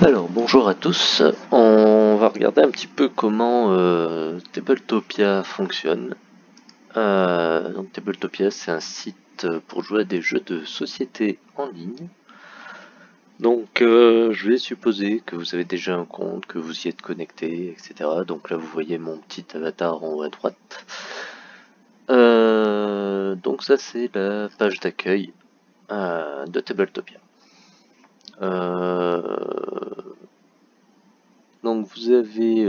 Alors bonjour à tous, on va regarder un petit peu comment Tabletopia fonctionne. Donc Tabletopia, c'est un site pour jouer à des jeux de société en ligne. Donc je vais supposer que vous avez déjà un compte, que vous y êtes connecté, etc. Donc là vous voyez mon petit avatar en haut à droite. Donc ça c'est la page d'accueil de Tabletopia. Donc vous avez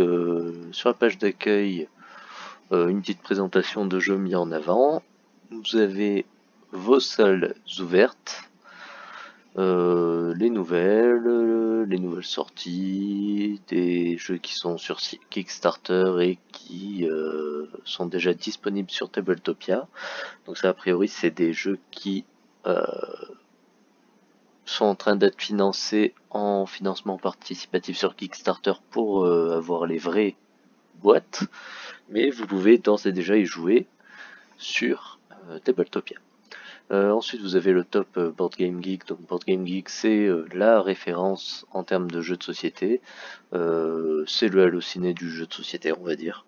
sur la page d'accueil une petite présentation de jeux mis en avant. Vous avez vos salles ouvertes, les nouvelles sorties, des jeux qui sont sur Kickstarter et qui sont déjà disponibles sur Tabletopia. Donc ça a priori c'est des jeux qui sont en train d'être financés en financement participatif sur Kickstarter pour avoir les vraies boîtes, mais vous pouvez d'ores et déjà y jouer sur Tabletopia. Ensuite vous avez le top Board Game Geek. Donc Board Game Geek c'est la référence en termes de jeux de société, c'est le Allociné du jeu de société on va dire.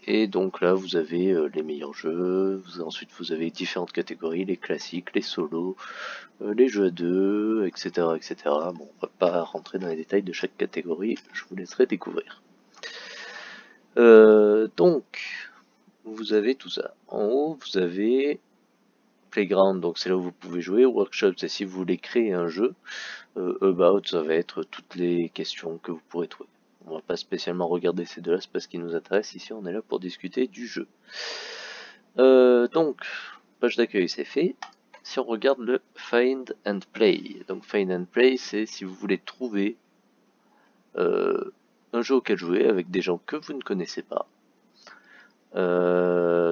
Et donc là vous avez les meilleurs jeux, ensuite vous avez différentes catégories, les classiques, les solos, les jeux à deux, etc., etc. Bon, on va pas rentrer dans les détails de chaque catégorie, je vous laisserai découvrir. Donc, vous avez tout ça. En haut, vous avez Playground, donc c'est là où vous pouvez jouer. Workshop, c'est si vous voulez créer un jeu. About, ça va être toutes les questions que vous pourrez trouver. On va pas spécialement regarder ces deux-là, c'est parce qu'ils nous intéressent. Ici, on est là pour discuter du jeu. Donc, page d'accueil, c'est fait. Si on regarde le Find and Play, donc Find and Play, c'est si vous voulez trouver un jeu auquel jouer avec des gens que vous ne connaissez pas.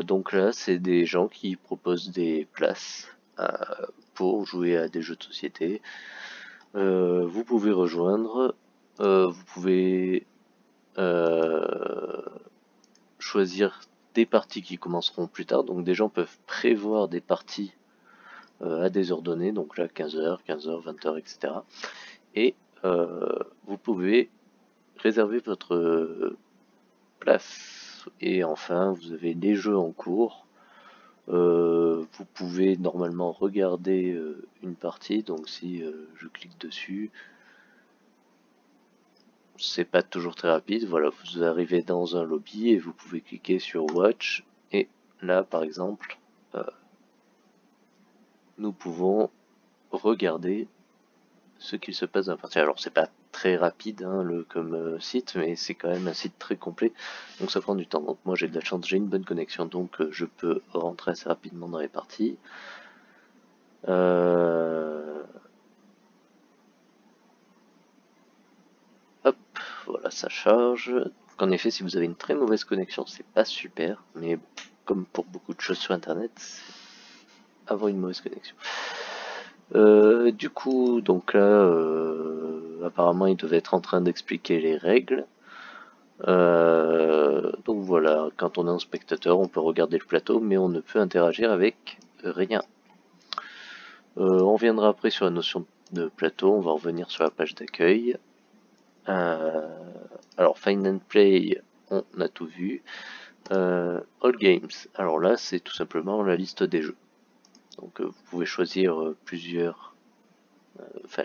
Donc là, c'est des gens qui proposent des places pour jouer à des jeux de société. Vous pouvez rejoindre, vous pouvez choisir des parties qui commenceront plus tard. Donc des gens peuvent prévoir des parties à des heures données, donc là 15h, 15h, 20h, etc. Et vous pouvez réserver votre place. Et enfin, vous avez les jeux en cours. Vous pouvez normalement regarder une partie, donc si je clique dessus, c'est pas toujours très rapide. Voilà, vous arrivez dans un lobby et vous pouvez cliquer sur Watch. Et là, par exemple, nous pouvons regarder ce qu'il se passe dans la partie. Alors c'est pas très rapide hein, comme site, mais c'est quand même un site très complet, donc ça prend du temps. Donc moi j'ai de la chance, j'ai une bonne connexion, donc je peux rentrer assez rapidement dans les parties. Hop, voilà, ça charge. Donc, en effet, si vous avez une très mauvaise connexion, c'est pas super, mais comme pour beaucoup de choses sur internet, avoir une mauvaise connexion. Du coup, donc là, apparemment, ils devaient être en train d'expliquer les règles. Donc voilà, quand on est en spectateur, on peut regarder le plateau, mais on ne peut interagir avec rien. On reviendra après sur la notion de plateau, on va revenir sur la page d'accueil. Alors, Find and Play, on a tout vu. All Games, alors là, c'est tout simplement la liste des jeux. Donc, vous pouvez choisir plusieurs,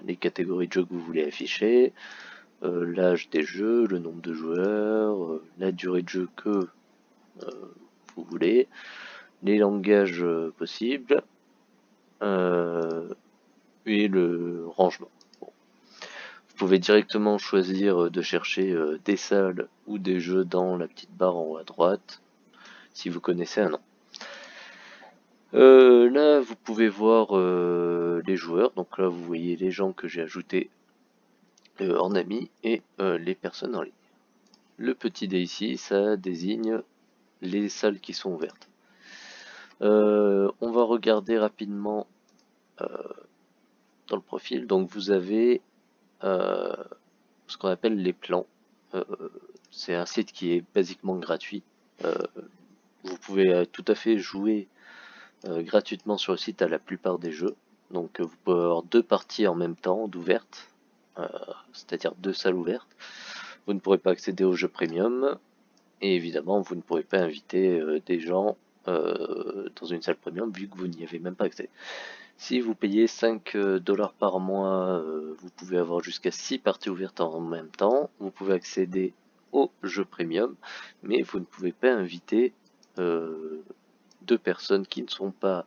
les catégories de jeux que vous voulez afficher, l'âge des jeux, le nombre de joueurs, la durée de jeu que vous voulez, les langages possibles, et le rangement. Bon. Vous pouvez directement choisir de chercher des salles ou des jeux dans la petite barre en haut à droite, si vous connaissez un nom. Là, vous pouvez voir les joueurs. Donc là, vous voyez les gens que j'ai ajoutés en amis et les personnes en ligne. Le petit dé ici, ça désigne les salles qui sont ouvertes. On va regarder rapidement dans le profil. Donc vous avez ce qu'on appelle les plans. C'est un site qui est basiquement gratuit. Vous pouvez tout à fait jouer gratuitement sur le site à la plupart des jeux. Donc vous pouvez avoir deux parties en même temps d'ouvertes. c'est-à-dire 2 salles ouvertes, vous ne pourrez pas accéder au jeu premium, et évidemment vous ne pourrez pas inviter des gens dans une salle premium vu que vous n'y avez même pas accès. Si vous payez 5 dollars par mois, vous pouvez avoir jusqu'à 6 parties ouvertes en même temps, vous pouvez accéder au jeu premium, mais vous ne pouvez pas inviter 2 personnes qui ne sont pas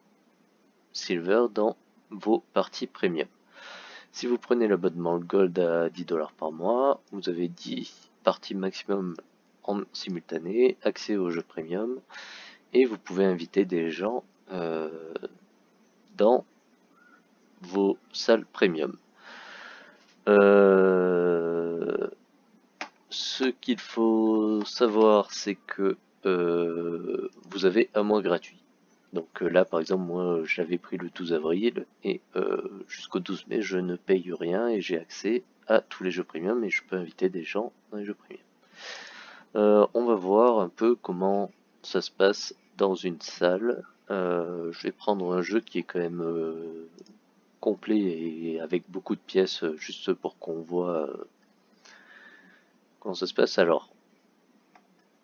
silver dans vos parties premium. Si vous prenez l'abonnement Gold à 10 dollars par mois, vous avez 10 parties maximum en simultané, accès au jeu premium, et vous pouvez inviter des gens dans vos salles premium. Ce qu'il faut savoir, c'est que vous avez un mois gratuit. Donc là, par exemple, moi, j'avais pris le 12 avril et jusqu'au 12 mai, je ne paye rien et j'ai accès à tous les jeux premium et je peux inviter des gens dans les jeux premium. On va voir un peu comment ça se passe dans une salle. Je vais prendre un jeu qui est quand même complet et avec beaucoup de pièces, juste pour qu'on voit comment ça se passe. Alors,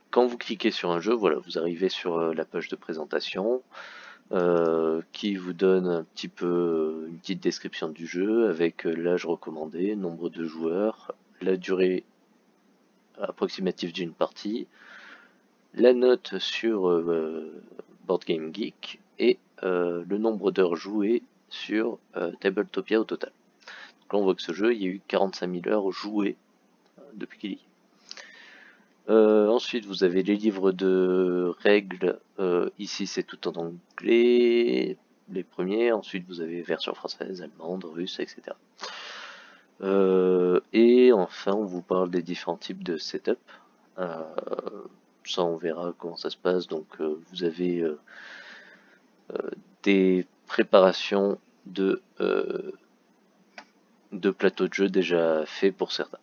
quand vous cliquez sur un jeu, voilà, vous arrivez sur la page de présentation qui vous donne un petit peu une petite description du jeu avec l'âge recommandé, nombre de joueurs, la durée approximative d'une partie, la note sur Board Game Geek et le nombre d'heures jouées sur Tabletopia au total. Donc là on voit que ce jeu, il y a eu 45 000 heures jouées depuis qu'il y est. Ensuite, vous avez les livres de règles. Ici, c'est tout en anglais, les premiers. Ensuite, vous avez version française, allemande, russe, etc. Et enfin, on vous parle des différents types de setup. Ça, on verra comment ça se passe. Donc, vous avez des préparations de plateaux de jeu déjà faits pour certains.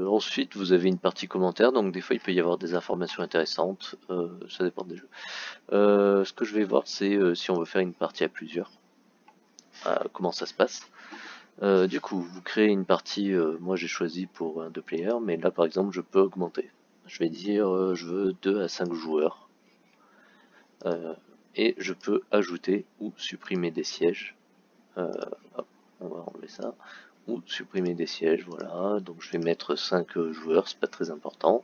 Ensuite, vous avez une partie commentaire, donc des fois il peut y avoir des informations intéressantes, ça dépend des jeux. Ce que je vais voir, c'est si on veut faire une partie à plusieurs, comment ça se passe. Du coup, vous créez une partie, moi j'ai choisi pour un 2 players, mais là par exemple je peux augmenter. Je vais dire je veux 2 à 5 joueurs, et je peux ajouter ou supprimer des sièges. Hop, on va enlever ça. Ou supprimer des sièges, voilà. Donc je vais mettre 5 joueurs, c'est pas très important.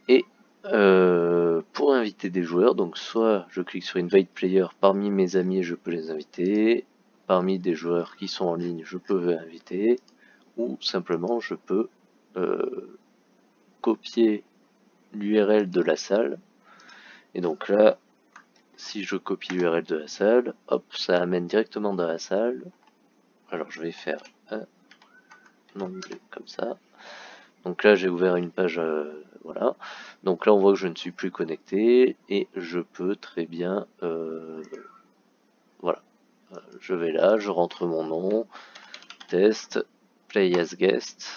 Et pour inviter des joueurs, donc soit je clique sur Invite Player, parmi mes amis je peux les inviter, parmi des joueurs qui sont en ligne je peux inviter, ou simplement je peux copier l'URL de la salle. Et donc là, si je copie l'URL de la salle, hop, ça amène directement dans la salle. Alors je vais faire un onglet comme ça. Donc là j'ai ouvert une page, voilà. Donc là on voit que je ne suis plus connecté et je peux très bien, voilà. Je vais là, je rentre mon nom, test, play as guest.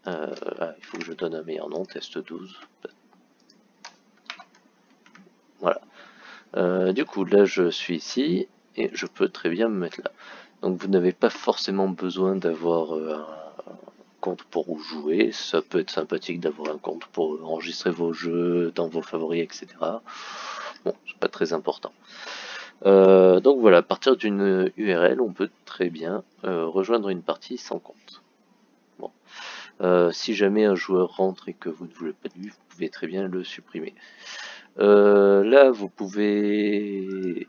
Il faut que je donne un meilleur nom, test 12. Voilà. Du coup là je suis ici et je peux très bien me mettre là. Donc vous n'avez pas forcément besoin d'avoir un compte pour jouer, ça peut être sympathique d'avoir un compte pour enregistrer vos jeux dans vos favoris, etc. Bon, c'est pas très important. Donc voilà, à partir d'une URL, on peut très bien rejoindre une partie sans compte. Bon. Si jamais un joueur rentre et que vous ne voulez pas de lui, vous pouvez très bien le supprimer. Là, vous pouvez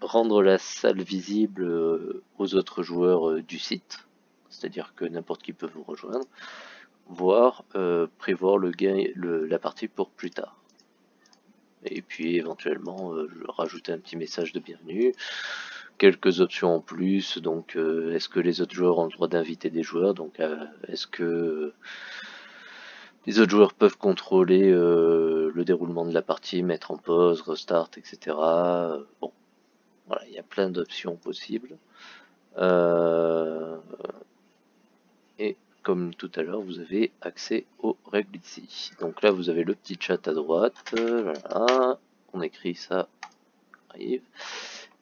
rendre la salle visible aux autres joueurs du site, c'est-à-dire que n'importe qui peut vous rejoindre, voire prévoir la partie pour plus tard. Et puis éventuellement rajouter un petit message de bienvenue, quelques options en plus, donc est-ce que les autres joueurs ont le droit d'inviter des joueurs, donc est-ce que les autres joueurs peuvent contrôler le déroulement de la partie, mettre en pause, restart, etc. Bon, voilà, il y a plein d'options possibles. Et comme tout à l'heure, vous avez accès aux règles ici. Donc là, vous avez le petit chat à droite. Voilà, on écrit ça arrive.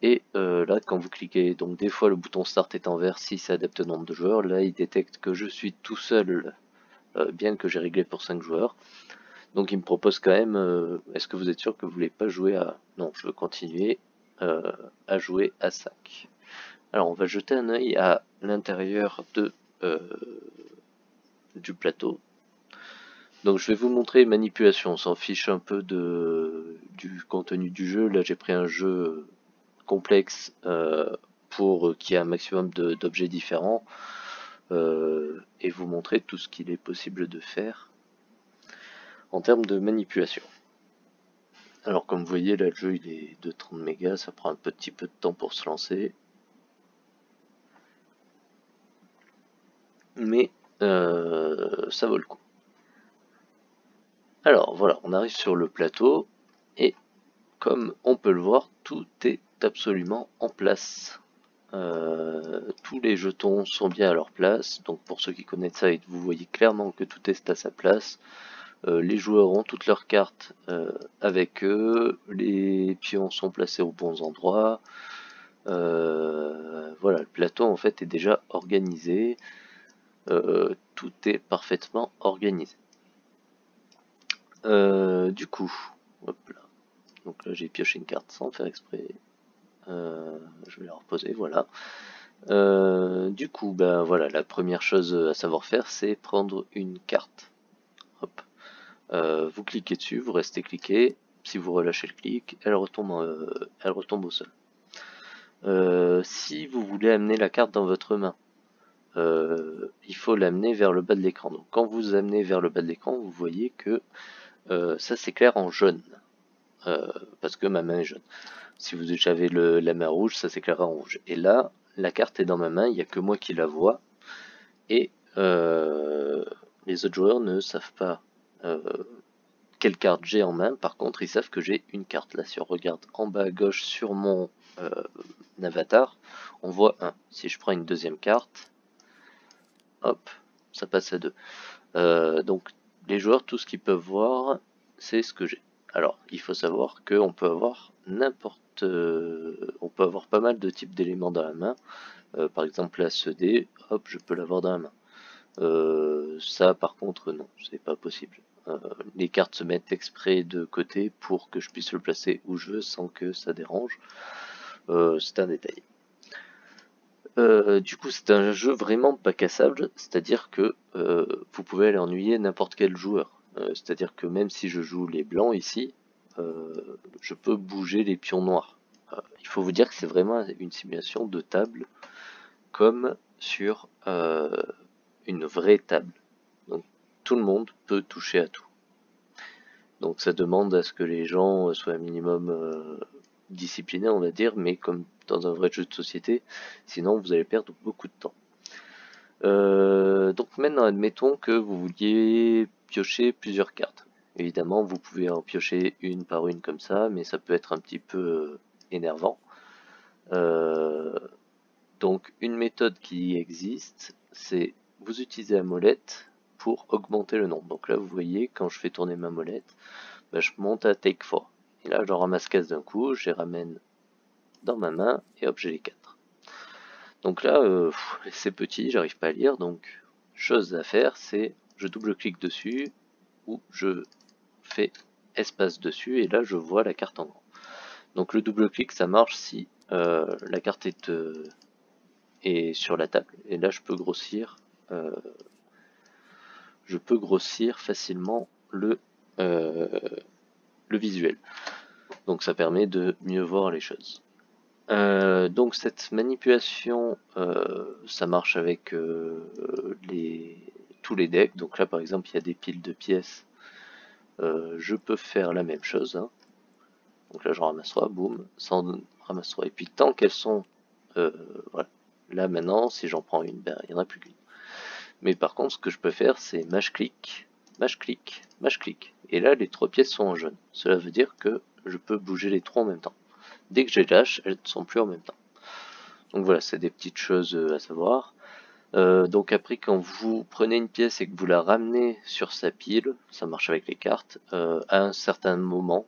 Et là, quand vous cliquez, donc des fois le bouton Start est en vert si c'est adapté au nombre de joueurs. Là, il détecte que je suis tout seul, bien que j'ai réglé pour 5 joueurs. Donc il me propose quand même, est-ce que vous êtes sûr que vous voulez pas jouer à... Non, je veux continuer à jouer à 5. Alors on va jeter un œil à l'intérieur du plateau. Donc je vais vous montrer manipulation, on s'en fiche un peu du contenu du jeu. Là j'ai pris un jeu complexe pour qu'il y ait un maximum d'objets différents et vous montrer tout ce qu'il est possible de faire en termes de manipulation. Alors comme vous voyez là le jeu il est de 30 mégas, ça prend un petit peu de temps pour se lancer. Mais ça vaut le coup. Alors voilà, on arrive sur le plateau et comme on peut le voir, tout est absolument en place. Tous les jetons sont bien à leur place, donc pour ceux qui connaissent ça, vous voyez clairement que tout est à sa place. Les joueurs ont toutes leurs cartes avec eux, les pions sont placés aux bons endroits. Voilà, le plateau en fait est déjà organisé. Tout est parfaitement organisé. Du coup, hop là. Donc là j'ai pioché une carte sans faire exprès. Je vais la reposer, voilà. Du coup, ben voilà, la première chose à savoir faire, c'est prendre une carte. Hop. Vous cliquez dessus, vous restez cliqué. Si vous relâchez le clic, elle retombe au sol. Si vous voulez amener la carte dans votre main, il faut l'amener vers le bas de l'écran. Donc quand vous amenez vers le bas de l'écran, vous voyez que ça s'éclaire en jaune. Parce que ma main est jaune. Si vous avez la main rouge, ça s'éclairera en rouge. Et là, la carte est dans ma main, il n'y a que moi qui la vois. Et les autres joueurs ne savent pas quelle carte j'ai en main. Par contre, ils savent que j'ai une carte. Là, si on regarde en bas à gauche sur mon avatar, on voit 1. Si je prends une deuxième carte, hop, ça passe à 2. Donc, les joueurs, tout ce qu'ils peuvent voir, c'est ce que j'ai. Alors, il faut savoir qu'on peut avoir on peut avoir pas mal de types d'éléments dans la main. Par exemple, la ce dé, hop, je peux l'avoir dans la main. Ça, par contre, non, c'est pas possible. Les cartes se mettent exprès de côté pour que je puisse le placer où je veux sans que ça dérange. C'est un détail. Du coup, c'est un jeu vraiment pas cassable, c'est-à-dire que vous pouvez aller ennuyer n'importe quel joueur. C'est-à-dire que même si je joue les blancs ici, je peux bouger les pions noirs. Il faut vous dire que c'est vraiment une simulation de table comme sur une vraie table. Donc tout le monde peut toucher à tout. Donc ça demande à ce que les gens soient un minimum disciplinés, on va dire, mais comme dans un vrai jeu de société, sinon vous allez perdre beaucoup de temps. Donc maintenant, admettons que vous vouliez piocher plusieurs cartes. Évidemment, vous pouvez en piocher une par une comme ça, mais ça peut être un petit peu énervant. Donc une méthode qui existe, c'est vous utilisez la molette pour augmenter le nombre. Donc là, vous voyez, quand je fais tourner ma molette, ben, je monte à take 4. Et là, j'en ramasse 15 d'un coup, je les ramène dans ma main, et hop, j'ai les 4. Donc là, c'est petit, j'arrive pas à lire, donc chose à faire, c'est je double-clique dessus, ou je fais espace dessus, et là, je vois la carte en grand. Donc le double-clic, ça marche si la carte est sur la table, et là, je peux grossir facilement le visuel. Donc ça permet de mieux voir les choses. Donc cette manipulation, ça marche avec tous les decks. Donc là par exemple il y a des piles de pièces. Je peux faire la même chose. Hein. Donc là j'en ramasse 3, boum, sans ramasse 3. Et puis tant qu'elles sont... voilà. Là maintenant si j'en prends une, ben, il n'y en a plus qu'une. Mais par contre ce que je peux faire c'est mâche-clic, mâche-clic, mâche-clic. Et là les 3 pièces sont en jaune. Cela veut dire que je peux bouger les 3 en même temps. Dès que je les lâche, elles ne sont plus en même temps. Donc voilà, c'est des petites choses à savoir. Donc après, quand vous prenez une pièce et que vous la ramenez sur sa pile, ça marche avec les cartes, à un certain moment,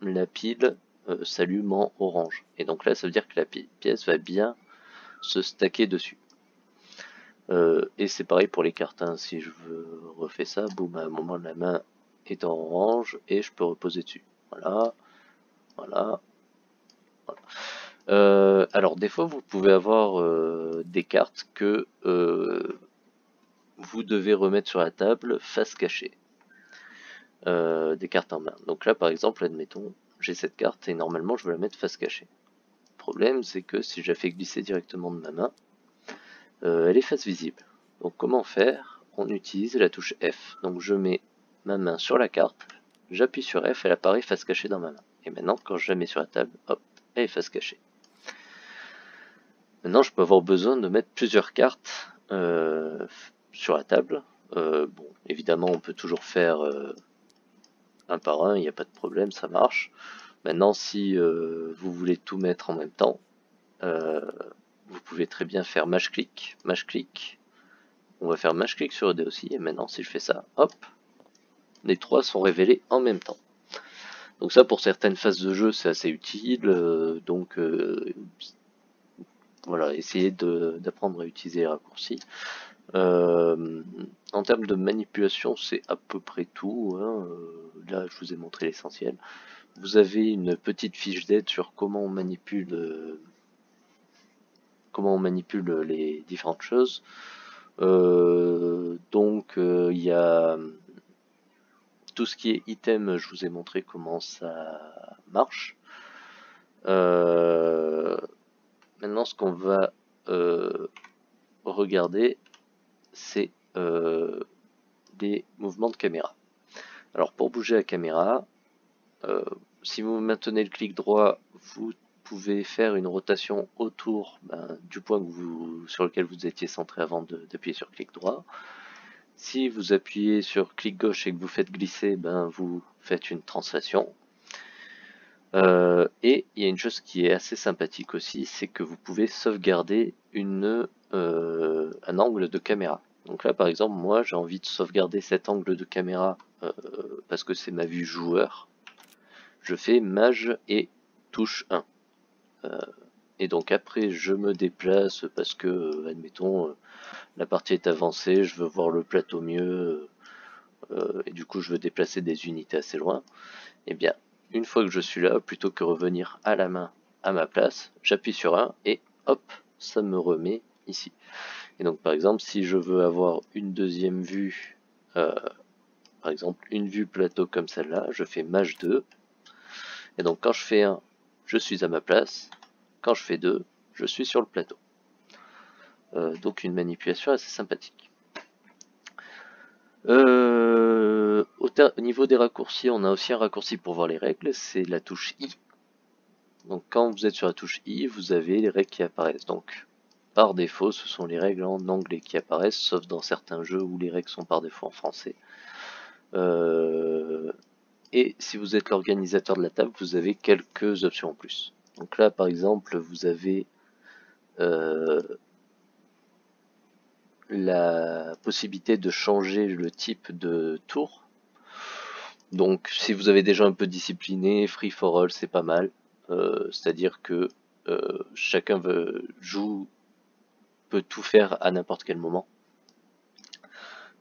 la pile s'allume en orange. Et donc là, ça veut dire que la pièce va bien se stacker dessus. Et c'est pareil pour les cartes, hein. Si je refais ça, boum, à un moment la main est en orange et je peux reposer dessus. Voilà, voilà, voilà. Alors des fois vous pouvez avoir des cartes que vous devez remettre sur la table face cachée. Des cartes en main. Donc là par exemple, admettons, j'ai cette carte et normalement je veux la mettre face cachée. Le problème c'est que si je la fais glisser directement de ma main, elle est face visible. Donc comment faire? On utilise la touche F. Donc je mets ma main sur la carte, j'appuie sur F, elle apparaît face cachée dans ma main. Et maintenant quand je la mets sur la table, hop, elle est face cachée. Maintenant je peux avoir besoin de mettre plusieurs cartes sur la table. Bon, évidemment on peut toujours faire un par un, il n'y a pas de problème, ça marche. Maintenant si vous voulez tout mettre en même temps, vous pouvez très bien faire mâche-clic, mâche-clic. On va faire mâche-clic sur ED aussi, et maintenant si je fais ça, hop, les trois sont révélés en même temps. Donc ça pour certaines phases de jeu c'est assez utile, donc voilà, essayez d'apprendre à utiliser les raccourcis. En termes de manipulation c'est à peu près tout, hein. Là je vous ai montré l'essentiel. Vous avez une petite fiche d'aide sur comment on manipule les différentes choses. Donc il y a tout ce qui est item, je vous ai montré comment ça marche. Maintenant ce qu'on va regarder c'est des mouvements de caméra. Alors pour bouger la caméra, si vous maintenez le clic droit, vous pouvez faire une rotation autour du point sur lequel vous étiez centré avant d'appuyer sur clic droit. Si vous appuyez sur clic gauche et que vous faites glisser, vous faites une translation. Et il y a une chose qui est assez sympathique aussi, c'est que vous pouvez sauvegarder un angle de caméra. Donc là par exemple, moi j'ai envie de sauvegarder cet angle de caméra parce que c'est ma vue joueur. Je fais maj et touche 1. Et donc après je me déplace parce que, admettons, la partie est avancée, je veux voir le plateau mieux, et du coup je veux déplacer des unités assez loin. Et bien, une fois que je suis là, plutôt que revenir à la main à ma place, j'appuie sur 1 et hop, ça me remet ici. Et donc par exemple, si je veux avoir une deuxième vue, par exemple une vue plateau comme celle-là, je fais maj 2. Et donc quand je fais 1, je suis à ma place. Quand je fais 2, je suis sur le plateau. Donc une manipulation assez sympathique. Au niveau des raccourcis, on a aussi un raccourci pour voir les règles, c'est la touche I. Donc quand vous êtes sur la touche I, vous avez les règles qui apparaissent. Donc par défaut, ce sont les règles en anglais qui apparaissent, sauf dans certains jeux où les règles sont par défaut en français. Et si vous êtes l'organisateur de la table, vous avez quelques options en plus. Donc là, par exemple, vous avez la possibilité de changer le type de tour. Donc si vous avez déjà un peu discipliné, free for all c'est pas mal. C'est-à-dire que chacun peut tout faire à n'importe quel moment.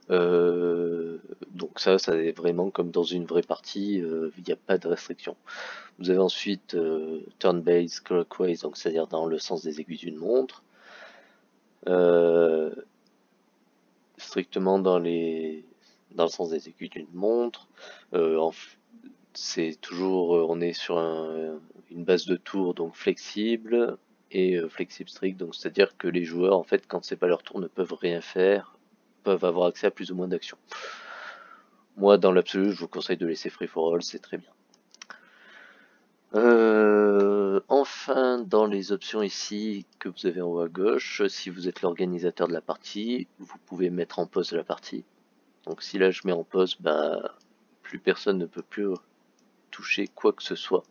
Donc ça est vraiment comme dans une vraie partie, il n'y a pas de restriction. Vous avez ensuite turn-based clockwise, donc c'est-à-dire dans le sens des aiguilles d'une montre. Strictement dans le sens des aiguilles d'une montre. C'est toujours, on est sur une base de tour donc flexible et flexible strict, donc c'est-à-dire que les joueurs en fait quand c'est pas leur tour ne peuvent rien faire, peuvent avoir accès à plus ou moins d'actions. Moi dans l'absolu je vous conseille de laisser free for all, c'est très bien. Enfin, dans les options ici que vous avez en haut à gauche, si vous êtes l'organisateur de la partie, vous pouvez mettre en pause la partie. Donc si là je mets en pause, plus personne ne peut plus toucher quoi que ce soit.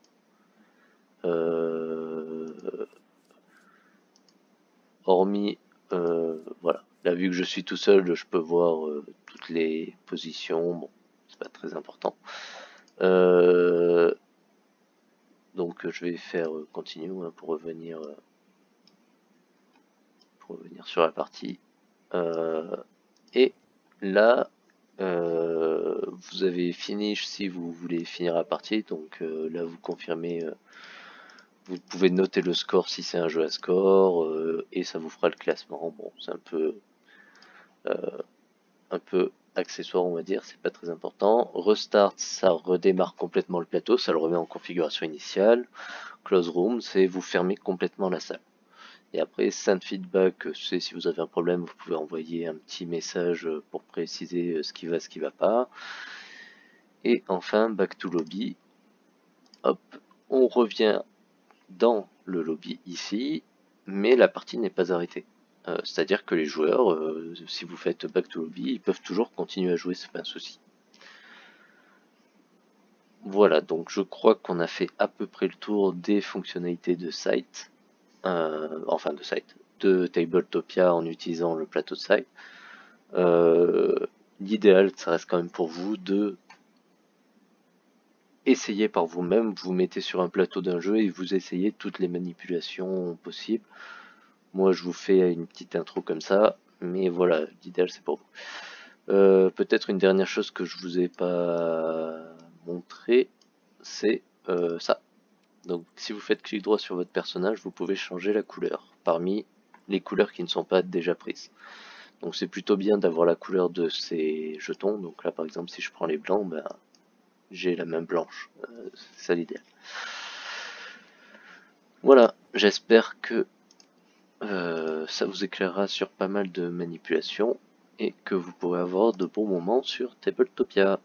Hormis, voilà, là vu que je suis tout seul, je peux voir toutes les positions, bon, c'est pas très important. Donc je vais faire continue hein, pour revenir sur la partie. Et là, vous avez fini si vous voulez finir la partie. Donc là, vous confirmez. Vous pouvez noter le score si c'est un jeu à score et ça vous fera le classement. Bon, c'est un peu accessoire, on va dire, c'est pas très important. Restart, ça redémarre complètement le plateau, ça le remet en configuration initiale. Close room, c'est vous fermez complètement la salle. Et après, send feedback, c'est si vous avez un problème, vous pouvez envoyer un petit message pour préciser ce qui va pas. Et enfin, back to lobby. Hop, on revient dans le lobby ici, mais la partie n'est pas arrêtée. C'est-à-dire que les joueurs, si vous faites back to lobby, ils peuvent toujours continuer à jouer, c'est pas un souci. Voilà, donc je crois qu'on a fait à peu près le tour des fonctionnalités de site, de Tabletopia en utilisant le plateau de site. L'idéal, ça reste quand même pour vous de essayer par vous-même, vous mettez sur un plateau d'un jeu et vous essayez toutes les manipulations possibles. Moi, je vous fais une petite intro comme ça, mais voilà, l'idéal c'est pour vous. Peut-être une dernière chose que je vous ai pas montré, c'est ça. Donc, si vous faites clic droit sur votre personnage, vous pouvez changer la couleur parmi les couleurs qui ne sont pas déjà prises. Donc, c'est plutôt bien d'avoir la couleur de ces jetons. Donc là, par exemple, si je prends les blancs, ben, j'ai la main blanche. C'est ça l'idéal. Voilà, j'espère que ça vous éclairera sur pas mal de manipulations et que vous pourrez avoir de bons moments sur Tabletopia.